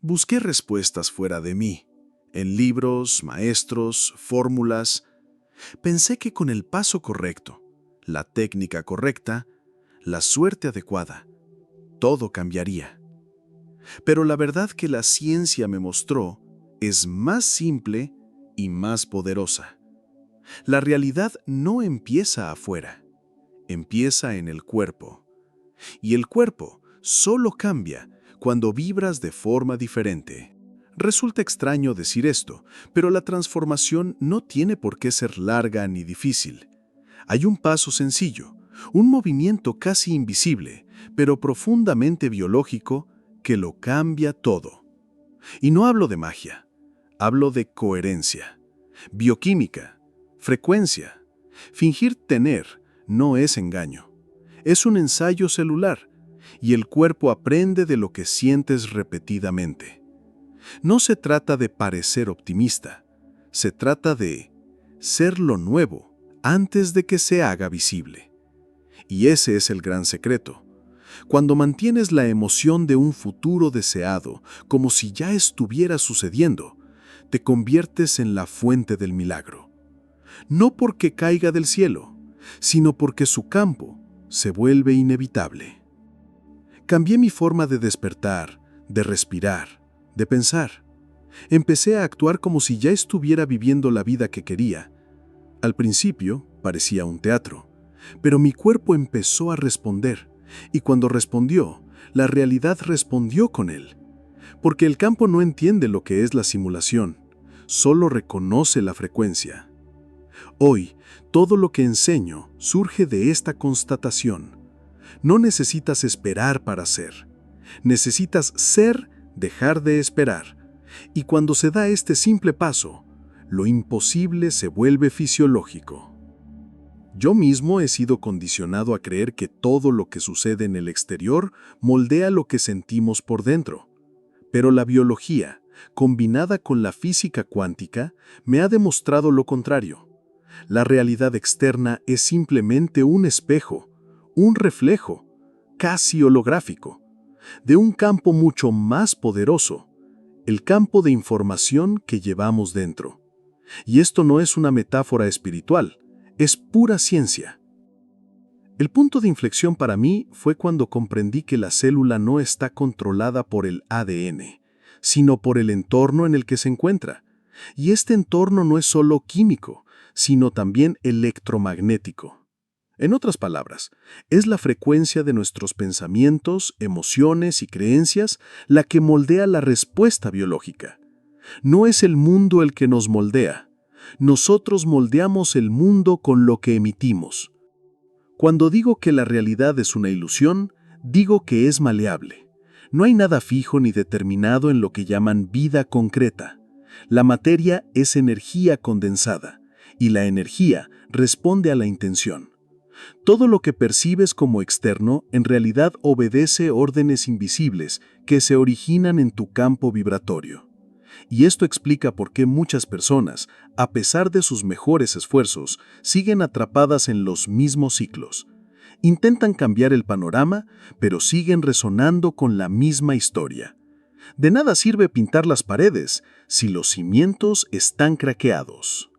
Busqué respuestas fuera de mí, en libros, maestros, fórmulas. Pensé que con el paso correcto, la técnica correcta, la suerte adecuada, todo cambiaría. Pero la verdad que la ciencia me mostró es más simple y más poderosa. La realidad no empieza afuera, empieza en el cuerpo. Y el cuerpo solo cambia cuando vibras de forma diferente. Resulta extraño decir esto, pero la transformación no tiene por qué ser larga ni difícil. Hay un paso sencillo, un movimiento casi invisible, pero profundamente biológico, que lo cambia todo. Y no hablo de magia, hablo de coherencia, bioquímica, frecuencia. Fingir tener no es engaño, es un ensayo celular, y el cuerpo aprende de lo que sientes repetidamente. No se trata de parecer optimista, se trata de ser lo nuevo antes de que se haga visible. Y ese es el gran secreto. Cuando mantienes la emoción de un futuro deseado como si ya estuviera sucediendo, te conviertes en la fuente del milagro. No porque caiga del cielo, sino porque su campo se vuelve inevitable. Cambié mi forma de despertar, de respirar, de pensar. Empecé a actuar como si ya estuviera viviendo la vida que quería. Al principio parecía un teatro, pero mi cuerpo empezó a responder, y cuando respondió, la realidad respondió con él. Porque el campo no entiende lo que es la simulación, solo reconoce la frecuencia. Hoy, todo lo que enseño surge de esta constatación. No necesitas esperar para ser. Necesitas ser, dejar de esperar. Y cuando se da este simple paso, lo imposible se vuelve fisiológico. Yo mismo he sido condicionado a creer que todo lo que sucede en el exterior moldea lo que sentimos por dentro. Pero la biología, combinada con la física cuántica, me ha demostrado lo contrario. La realidad externa es simplemente un espejo, un reflejo, casi holográfico, de un campo mucho más poderoso, el campo de información que llevamos dentro. Y esto no es una metáfora espiritual, es pura ciencia. El punto de inflexión para mí fue cuando comprendí que la célula no está controlada por el ADN, sino por el entorno en el que se encuentra. Y este entorno no es solo químico, sino también electromagnético. En otras palabras, es la frecuencia de nuestros pensamientos, emociones y creencias la que moldea la respuesta biológica. No es el mundo el que nos moldea. Nosotros moldeamos el mundo con lo que emitimos. Cuando digo que la realidad es una ilusión, digo que es maleable. No hay nada fijo ni determinado en lo que llaman vida concreta. La materia es energía condensada, y la energía responde a la intención. Todo lo que percibes como externo en realidad obedece órdenes invisibles que se originan en tu campo vibratorio. Y esto explica por qué muchas personas, a pesar de sus mejores esfuerzos, siguen atrapadas en los mismos ciclos. Intentan cambiar el panorama, pero siguen resonando con la misma historia. De nada sirve pintar las paredes si los cimientos están craqueados.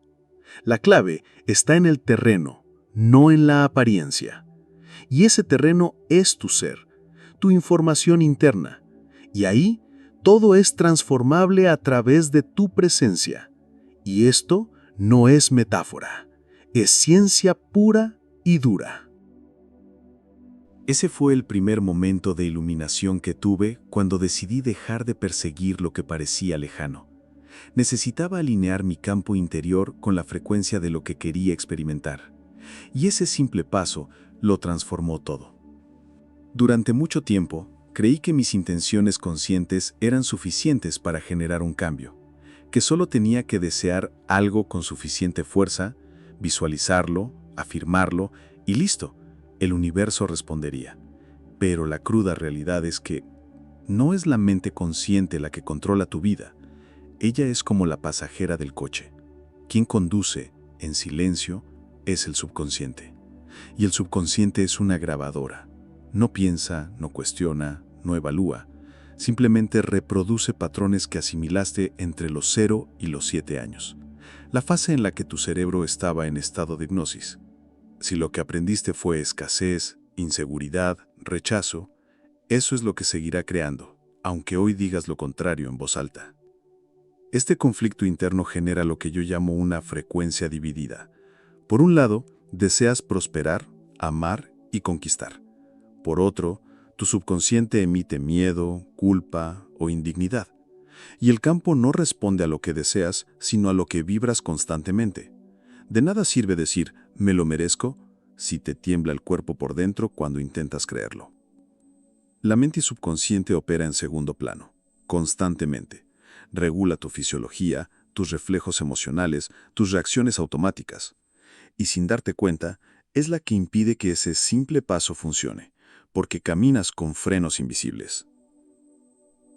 La clave está en el terreno, no en la apariencia. Y ese terreno es tu ser, tu información interna. Y ahí todo es transformable a través de tu presencia. Y esto no es metáfora, es ciencia pura y dura. Ese fue el primer momento de iluminación que tuve cuando decidí dejar de perseguir lo que parecía lejano. Necesitaba alinear mi campo interior con la frecuencia de lo que quería experimentar. Y ese simple paso lo transformó todo. Durante mucho tiempo, creí que mis intenciones conscientes eran suficientes para generar un cambio, que solo tenía que desear algo con suficiente fuerza, visualizarlo, afirmarlo y listo, el universo respondería. Pero la cruda realidad es que no es la mente consciente la que controla tu vida. Ella es como la pasajera del coche. Quien conduce, en silencio, es el subconsciente. Y el subconsciente es una grabadora. No piensa, no cuestiona, no evalúa. Simplemente reproduce patrones que asimilaste entre los 0 y los 7 años, la fase en la que tu cerebro estaba en estado de hipnosis. Si lo que aprendiste fue escasez, inseguridad, rechazo, eso es lo que seguirá creando, aunque hoy digas lo contrario en voz alta. Este conflicto interno genera lo que yo llamo una frecuencia dividida. Por un lado, deseas prosperar, amar y conquistar. Por otro, tu subconsciente emite miedo, culpa o indignidad. Y el campo no responde a lo que deseas, sino a lo que vibras constantemente. De nada sirve decir, me lo merezco, si te tiembla el cuerpo por dentro cuando intentas creerlo. La mente subconsciente opera en segundo plano, constantemente. Regula tu fisiología, tus reflejos emocionales, tus reacciones automáticas. Y sin darte cuenta, es la que impide que ese simple paso funcione, porque caminas con frenos invisibles.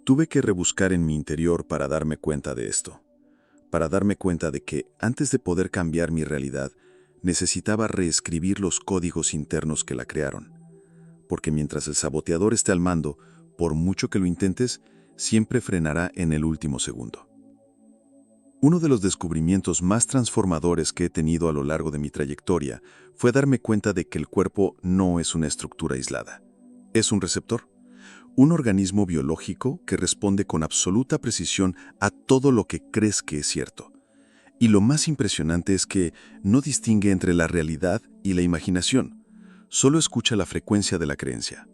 Tuve que rebuscar en mi interior para darme cuenta de esto, para darme cuenta de que, antes de poder cambiar mi realidad, necesitaba reescribir los códigos internos que la crearon. Porque mientras el saboteador esté al mando, por mucho que lo intentes, siempre frenará en el último segundo. Uno de los descubrimientos más transformadores que he tenido a lo largo de mi trayectoria fue darme cuenta de que el cuerpo no es una estructura aislada. Es un receptor, un organismo biológico que responde con absoluta precisión a todo lo que crees que es cierto. Y lo más impresionante es que no distingue entre la realidad y la imaginación, solo escucha la frecuencia de la creencia.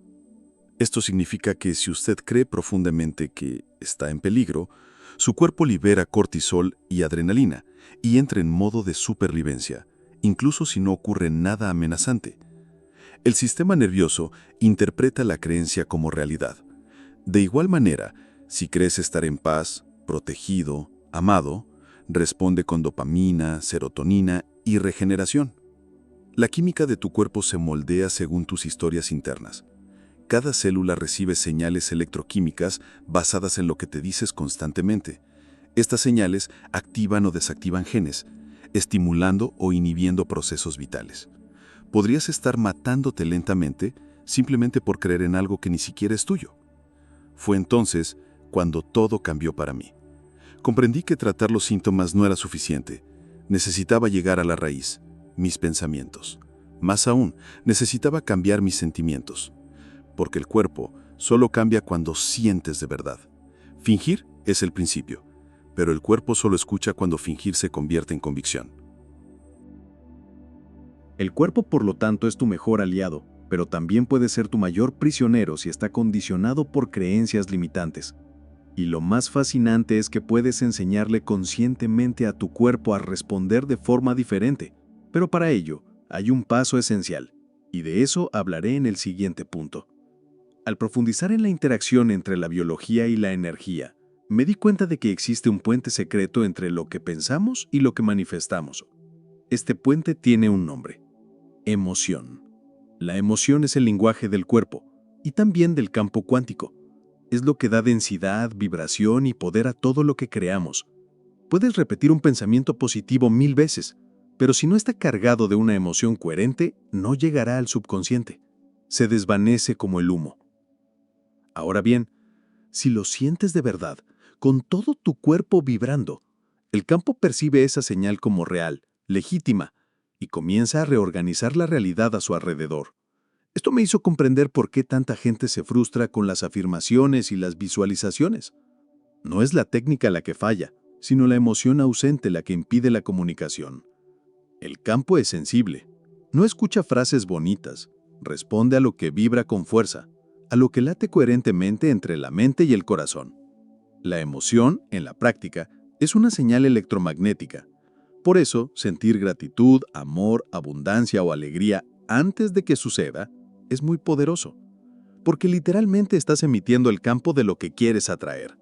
Esto significa que si usted cree profundamente que está en peligro, su cuerpo libera cortisol y adrenalina y entra en modo de supervivencia, incluso si no ocurre nada amenazante. El sistema nervioso interpreta la creencia como realidad. De igual manera, si crees estar en paz, protegido, amado, responde con dopamina, serotonina y regeneración. La química de tu cuerpo se moldea según tus historias internas. Cada célula recibe señales electroquímicas basadas en lo que te dices constantemente. Estas señales activan o desactivan genes, estimulando o inhibiendo procesos vitales. Podrías estar matándote lentamente simplemente por creer en algo que ni siquiera es tuyo. Fue entonces cuando todo cambió para mí. Comprendí que tratar los síntomas no era suficiente. Necesitaba llegar a la raíz, mis pensamientos. Más aún, necesitaba cambiar mis sentimientos. Porque el cuerpo solo cambia cuando sientes de verdad. Fingir es el principio, pero el cuerpo solo escucha cuando fingir se convierte en convicción. El cuerpo, por lo tanto, es tu mejor aliado, pero también puede ser tu mayor prisionero si está condicionado por creencias limitantes. Y lo más fascinante es que puedes enseñarle conscientemente a tu cuerpo a responder de forma diferente. Pero para ello, hay un paso esencial, y de eso hablaré en el siguiente punto. Al profundizar en la interacción entre la biología y la energía, me di cuenta de que existe un puente secreto entre lo que pensamos y lo que manifestamos. Este puente tiene un nombre: emoción. La emoción es el lenguaje del cuerpo y también del campo cuántico. Es lo que da densidad, vibración y poder a todo lo que creamos. Puedes repetir un pensamiento positivo 1000 veces, pero si no está cargado de una emoción coherente, no llegará al subconsciente. Se desvanece como el humo. Ahora bien, si lo sientes de verdad, con todo tu cuerpo vibrando, el campo percibe esa señal como real, legítima, y comienza a reorganizar la realidad a su alrededor. Esto me hizo comprender por qué tanta gente se frustra con las afirmaciones y las visualizaciones. No es la técnica la que falla, sino la emoción ausente la que impide la comunicación. El campo es sensible. No escucha frases bonitas, responde a lo que vibra con fuerza, a lo que late coherentemente entre la mente y el corazón. La emoción, en la práctica, es una señal electromagnética. Por eso, sentir gratitud, amor, abundancia o alegría antes de que suceda es muy poderoso, porque literalmente estás emitiendo el campo de lo que quieres atraer.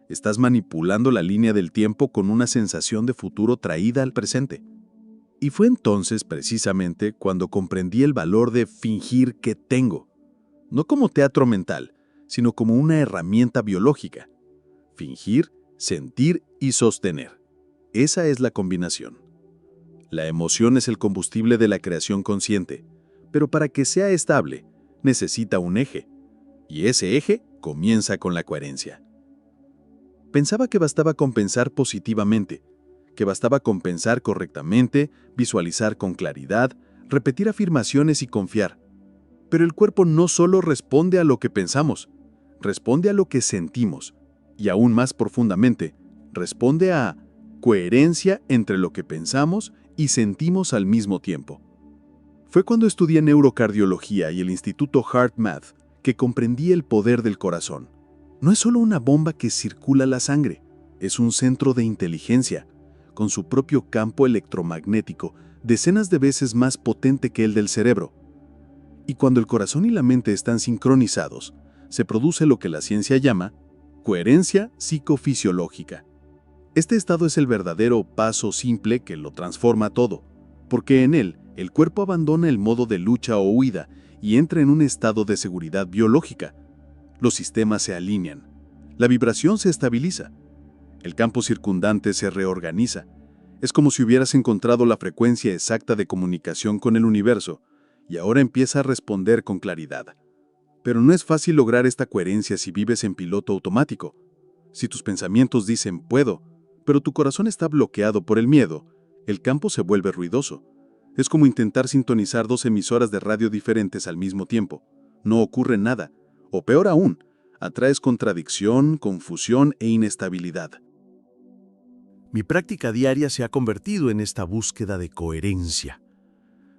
Estás manipulando la línea del tiempo con una sensación de futuro traída al presente. Y fue entonces, precisamente, cuando comprendí el valor de fingir que tengo, no como teatro mental, sino como una herramienta biológica. Fingir, sentir y sostener. Esa es la combinación. La emoción es el combustible de la creación consciente, pero para que sea estable, necesita un eje. Y ese eje comienza con la coherencia. Pensaba que bastaba con pensar positivamente, que bastaba con pensar correctamente, visualizar con claridad, repetir afirmaciones y confiar. Pero el cuerpo no solo responde a lo que pensamos, responde a lo que sentimos. Y aún más profundamente, responde a coherencia entre lo que pensamos y sentimos al mismo tiempo. Fue cuando estudié neurocardiología y el Instituto HeartMath que comprendí el poder del corazón. No es solo una bomba que circula la sangre, es un centro de inteligencia, con su propio campo electromagnético, decenas de veces más potente que el del cerebro. Y cuando el corazón y la mente están sincronizados, se produce lo que la ciencia llama coherencia psicofisiológica. Este estado es el verdadero paso simple que lo transforma todo, porque en él el cuerpo abandona el modo de lucha o huida y entra en un estado de seguridad biológica. Los sistemas se alinean, la vibración se estabiliza, el campo circundante se reorganiza. Es como si hubieras encontrado la frecuencia exacta de comunicación con el universo y ahora empieza a responder con claridad. Pero no es fácil lograr esta coherencia si vives en piloto automático. Si tus pensamientos dicen puedo, pero tu corazón está bloqueado por el miedo, el campo se vuelve ruidoso. Es como intentar sintonizar dos emisoras de radio diferentes al mismo tiempo. No ocurre nada. O peor aún, atraes contradicción, confusión e inestabilidad. Mi práctica diaria se ha convertido en esta búsqueda de coherencia.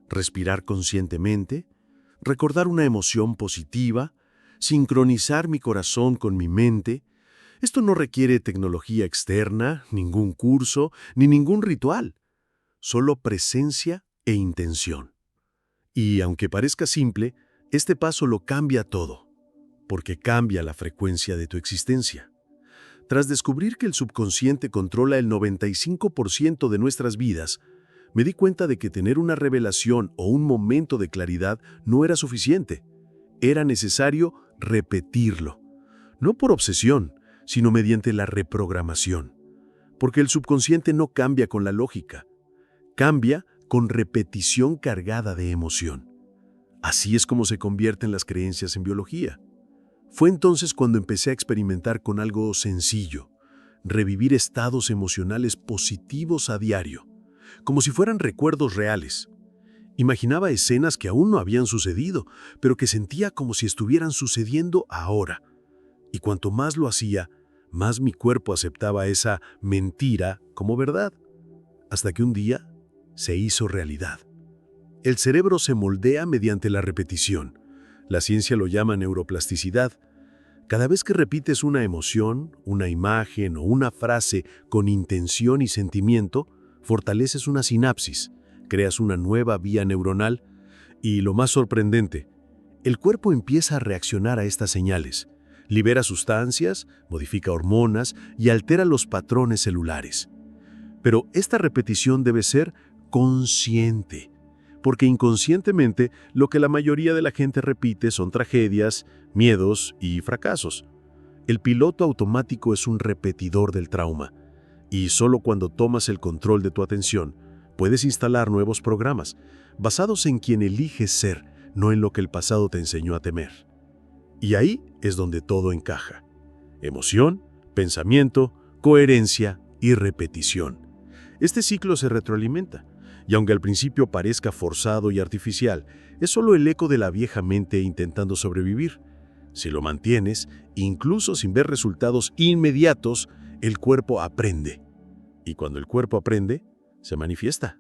Respirar conscientemente, recordar una emoción positiva, sincronizar mi corazón con mi mente. Esto no requiere tecnología externa, ningún curso, ni ningún ritual. Solo presencia e intención. Y aunque parezca simple, este paso lo cambia todo, porque cambia la frecuencia de tu existencia. Tras descubrir que el subconsciente controla el 95% de nuestras vidas, me di cuenta de que tener una revelación o un momento de claridad no era suficiente. Era necesario repetirlo. No por obsesión, sino mediante la reprogramación. Porque el subconsciente no cambia con la lógica. Cambia con repetición cargada de emoción. Así es como se convierten las creencias en biología. Fue entonces cuando empecé a experimentar con algo sencillo, revivir estados emocionales positivos a diario, como si fueran recuerdos reales. Imaginaba escenas que aún no habían sucedido, pero que sentía como si estuvieran sucediendo ahora. Y cuanto más lo hacía, más mi cuerpo aceptaba esa mentira como verdad, hasta que un día se hizo realidad. El cerebro se moldea mediante la repetición. La ciencia lo llama neuroplasticidad. Cada vez que repites una emoción, una imagen o una frase con intención y sentimiento, fortaleces una sinapsis, creas una nueva vía neuronal y, lo más sorprendente, el cuerpo empieza a reaccionar a estas señales, libera sustancias, modifica hormonas y altera los patrones celulares. Pero esta repetición debe ser consciente, porque inconscientemente lo que la mayoría de la gente repite son tragedias, miedos y fracasos. El piloto automático es un repetidor del trauma, y solo cuando tomas el control de tu atención, puedes instalar nuevos programas, basados en quien eliges ser, no en lo que el pasado te enseñó a temer. Y ahí es donde todo encaja. Emoción, pensamiento, coherencia y repetición. Este ciclo se retroalimenta. Y aunque al principio parezca forzado y artificial, es solo el eco de la vieja mente intentando sobrevivir. Si lo mantienes, incluso sin ver resultados inmediatos, el cuerpo aprende. Y cuando el cuerpo aprende, se manifiesta.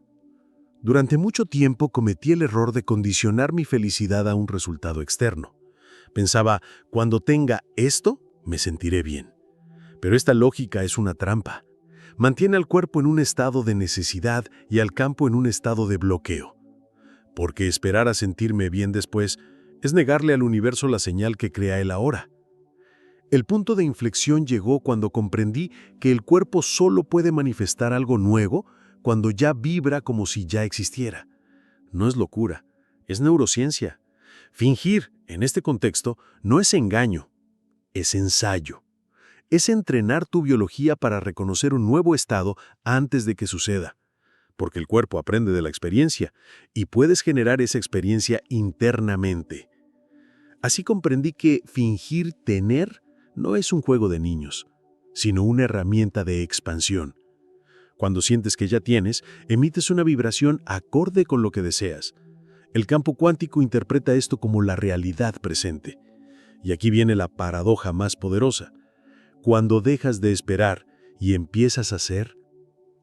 Durante mucho tiempo cometí el error de condicionar mi felicidad a un resultado externo. Pensaba, cuando tenga esto, me sentiré bien. Pero esta lógica es una trampa. Mantiene al cuerpo en un estado de necesidad y al campo en un estado de bloqueo. Porque esperar a sentirme bien después es negarle al universo la señal que crea el ahora. El punto de inflexión llegó cuando comprendí que el cuerpo solo puede manifestar algo nuevo cuando ya vibra como si ya existiera. No es locura, es neurociencia. Fingir, en este contexto, no es engaño, es ensayo. Es entrenar tu biología para reconocer un nuevo estado antes de que suceda, porque el cuerpo aprende de la experiencia y puedes generar esa experiencia internamente. Así comprendí que fingir tener no es un juego de niños, sino una herramienta de expansión. Cuando sientes que ya tienes, emites una vibración acorde con lo que deseas. El campo cuántico interpreta esto como la realidad presente. Y aquí viene la paradoja más poderosa. Cuando dejas de esperar y empiezas a ser,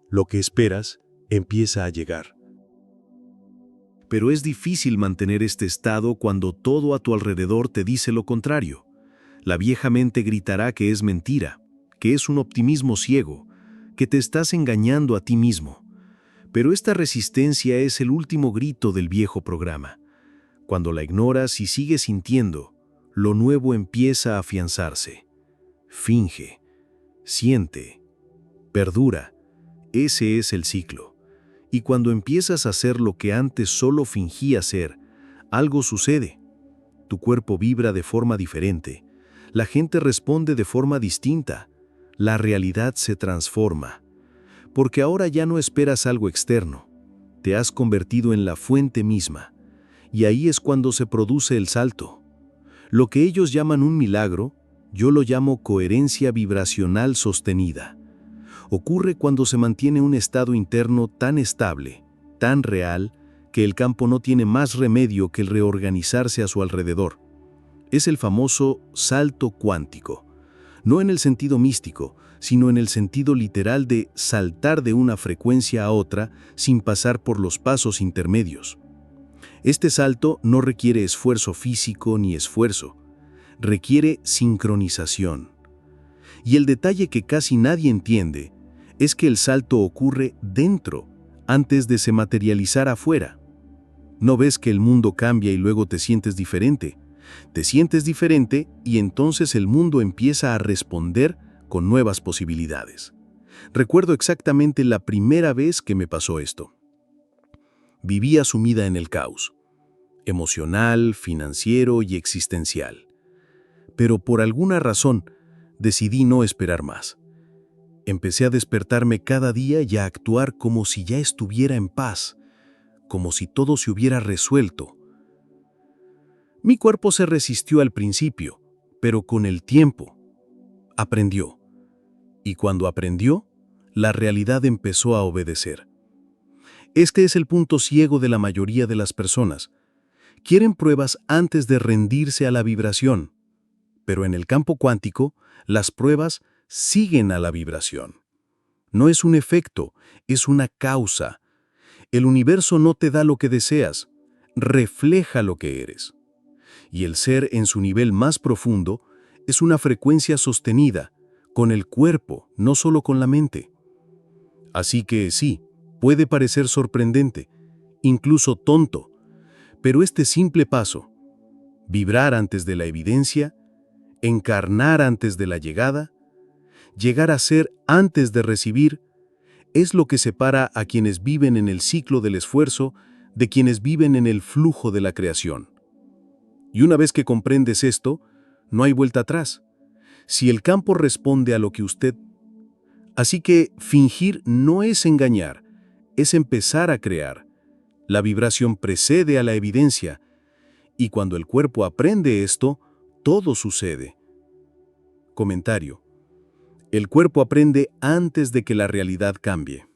lo que esperas empieza a llegar. Pero es difícil mantener este estado cuando todo a tu alrededor te dice lo contrario. La vieja mente gritará que es mentira, que es un optimismo ciego, que te estás engañando a ti mismo. Pero esta resistencia es el último grito del viejo programa. Cuando la ignoras y sigues sintiendo, lo nuevo empieza a afianzarse. Finge, siente, perdura. Ese es el ciclo. Y cuando empiezas a hacer lo que antes solo fingías ser, algo sucede. Tu cuerpo vibra de forma diferente. La gente responde de forma distinta. La realidad se transforma. Porque ahora ya no esperas algo externo. Te has convertido en la fuente misma. Y ahí es cuando se produce el salto. Lo que ellos llaman un milagro, yo lo llamo coherencia vibracional sostenida. Ocurre cuando se mantiene un estado interno tan estable, tan real, que el campo no tiene más remedio que el reorganizarse a su alrededor. Es el famoso salto cuántico, no en el sentido místico, sino en el sentido literal de saltar de una frecuencia a otra sin pasar por los pasos intermedios. Este salto no requiere esfuerzo físico ni esfuerzo, requiere sincronización. Y el detalle que casi nadie entiende es que el salto ocurre dentro, antes de se materializar afuera. No ves que el mundo cambia y luego te sientes diferente. Te sientes diferente y entonces el mundo empieza a responder con nuevas posibilidades. Recuerdo exactamente la primera vez que me pasó esto. Vivía sumida en el caos, emocional, financiero y existencial. Pero por alguna razón decidí no esperar más. Empecé a despertarme cada día y a actuar como si ya estuviera en paz, como si todo se hubiera resuelto. Mi cuerpo se resistió al principio, pero con el tiempo aprendió. Y cuando aprendió, la realidad empezó a obedecer. Este es el punto ciego de la mayoría de las personas. Quieren pruebas antes de rendirse a la vibración, pero en el campo cuántico, las pruebas siguen a la vibración. No es un efecto, es una causa. El universo no te da lo que deseas, refleja lo que eres. Y el ser en su nivel más profundo es una frecuencia sostenida, con el cuerpo, no solo con la mente. Así que sí, puede parecer sorprendente, incluso tonto, pero este simple paso, vibrar antes de la evidencia, encarnar antes de la llegada, llegar a ser antes de recibir, es lo que separa a quienes viven en el ciclo del esfuerzo de quienes viven en el flujo de la creación. Y una vez que comprendes esto, no hay vuelta atrás. Si el campo responde a lo que usted... Así que fingir no es engañar, es empezar a crear. La vibración precede a la evidencia, y cuando el cuerpo aprende esto, todo sucede. Comentario. El cuerpo aprende antes de que la realidad cambie.